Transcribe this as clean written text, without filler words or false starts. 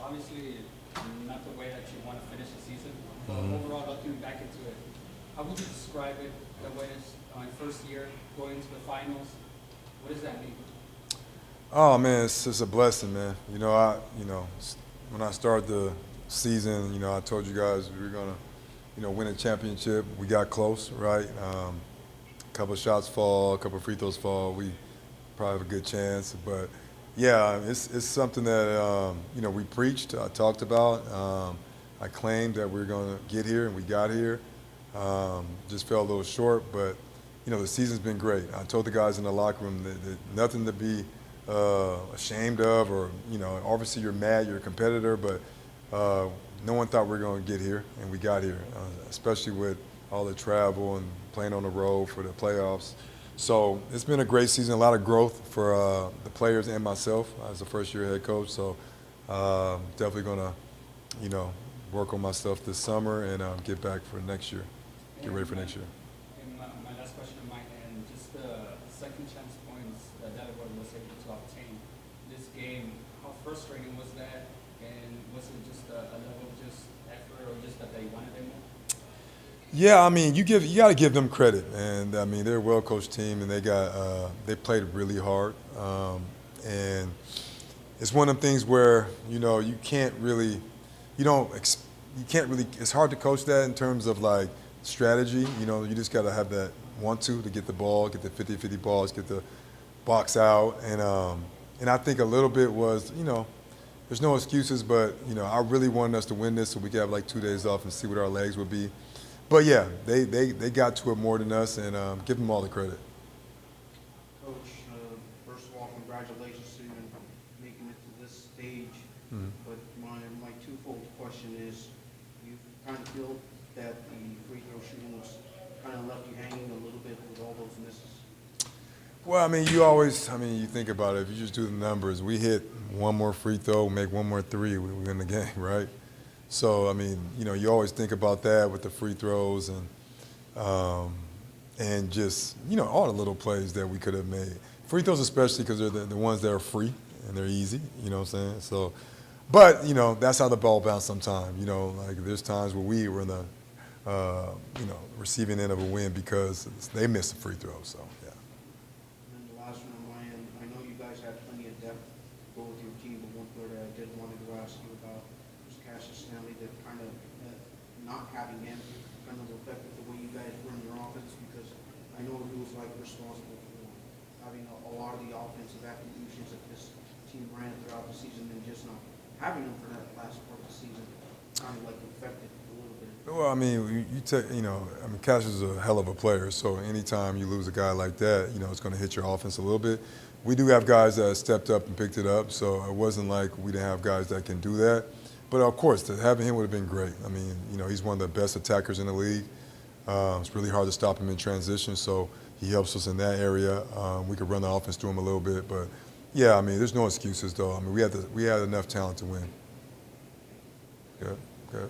obviously not the way that you want to finish the season, but overall, looking back into it, how would you describe it, the way it's on first year, going to the finals? What does that mean? Oh man, it's just a blessing, man. When I started the season, I told you guys we were gonna, win a championship. We got close, right? A couple of shots fall, a couple of free throws fall. We probably have a good chance, but yeah, it's something that we preached, I talked about. I claimed that we were gonna get here, and we got here. Just fell a little short, but the season's been great. I told the guys in the locker room that nothing to be ashamed of, or obviously you're mad, you're a competitor, but no one thought we were going to get here, and we got here, especially with all the travel and playing on the road for the playoffs. So it's been a great season, a lot of growth for the players and myself as a first-year head coach. So definitely going to, work on myself this summer and get back for next year, get ready for next year. And my last question on my end, just the second chance points that everyone was able to obtain this game. How frustrating was that? And was it just a level of just effort, or just that they wanted it more? Yeah, I mean, you got to give them credit, and I mean they're a well-coached team, and they played really hard, and it's one of them things where you can't really, It's hard to coach that in terms of like strategy. You just got to have that want to get the ball, get the 50-50 balls, get the box out, and I think a little bit was there's no excuses, but I really wanted us to win this so we could have like 2 days off and see what our legs would be. But yeah, they got to it more than us, and give them all the credit. Coach, first of all, congratulations to you on making it to this stage. But my twofold question is, you kind of feel that the free throw shooting was kind of left you hanging a little bit with all those misses? Well, I mean, you think about it. If you just do the numbers, we hit one more free throw, make one more three, we win the game, right? So, I mean, you always think about that with the free throws and just, all the little plays that we could have made. Free throws especially because they're the ones that are free and they're easy, you know what I'm saying? So, but, that's how the ball bounced sometimes. Like there's times where we were in the, receiving end of a win because they missed a free throw, so, yeah. And then the last one on my end, I know you guys have plenty of depth to go with your team, but one player that I did want to ask you about was Cassius Stanley, that kind of not having him kind of affected the way you guys run your offense, because I know he was like responsible for having a lot of the offensive attributions that this team ran throughout the season, and just not having him for that last part of the season kind of like affected a little bit. Well, I mean, Cassius is a hell of a player, so anytime you lose a guy like that, it's going to hit your offense a little bit. We do have guys that stepped up and picked it up, so it wasn't like we didn't have guys that can do that. But of course, having him would have been great. I mean, he's one of the best attackers in the league. It's really hard to stop him in transition, so he helps us in that area. We could run the offense through him a little bit, but yeah, I mean, there's no excuses though. I mean, we had enough talent to win. Good, good.